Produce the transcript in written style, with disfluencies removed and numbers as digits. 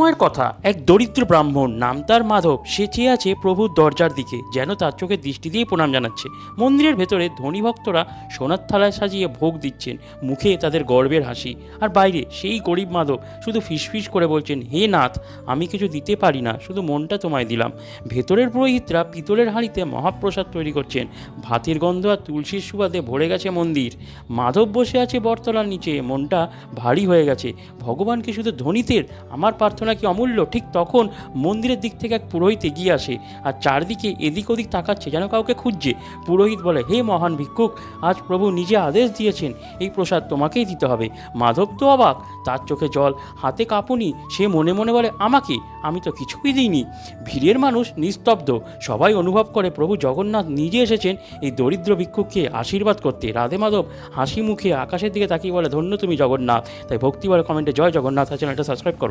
সময়ের কথা, এক দরিদ্র ব্রাহ্মণ, নাম তার মাধব, সে চেয়ে আছে প্রভুর দরজার দিকে, যেন তার চোখে দৃষ্টি দিয়ে প্রণাম জানাচ্ছে। মন্দিরের ভেতরে ধনী ভক্তরা সোনার থালায় সাজিয়ে ভোগ দিচ্ছেন, মুখে তাদের গর্বের হাসি। আর বাইরে সেই গরিব মাধব শুধু ফিসফিস করে বলছেন, হে নাথ, আমি কিছু দিতে পারি না, শুধু মনটা তোমায় দিলাম। ভেতরের পুরোহিতরা পিতলের হাঁড়িতে মহাপ্রসাদ তৈরি করছেন, ভাতের গন্ধ আর তুলসীর সুবাদে ভরে গেছে মন্দির। মাধব বসে আছে বটতলার নিচে, মনটা ভারী হয়ে গেছে। ভগবানকে শুধু ধনীদের, আমার প্রার্থনা কি অমূল্য? ঠিক তখন মন্দিরের দিক থেকে এক পুরোহিত এগিয়ে আসে আর চারদিকে এদিক ওদিক তাকাচ্ছে, যেন কাউকে খুঁজছে। পুরোহিত বলে, হে মহান ভিক্ষুক, আজ প্রভু নিজে আদেশ দিয়েছেন এই প্রসাদ তোমাকেই দিতে হবে। মাধব তো অবাক, তার চোখে জল, হাতে কাঁপুনি। সে মনে মনে বলে, আমাকে? আমি তো কিছুই দিইনি। ভিড়ের মানুষ নিস্তব্ধ, সবাই অনুভব করে প্রভু জগন্নাথ নিজে এসেছেন এই দরিদ্র ভিক্ষুককে আশীর্বাদ করতে। রাধে মাধব হাসি মুখে আকাশের দিকে তাকিয়ে বলে, ধন্য তুমি জগন্নাথ। তাই ভক্তিবার কমেন্টে জয় জগন্নাথ, চ্যানেলটা সাবস্ক্রাইব করো।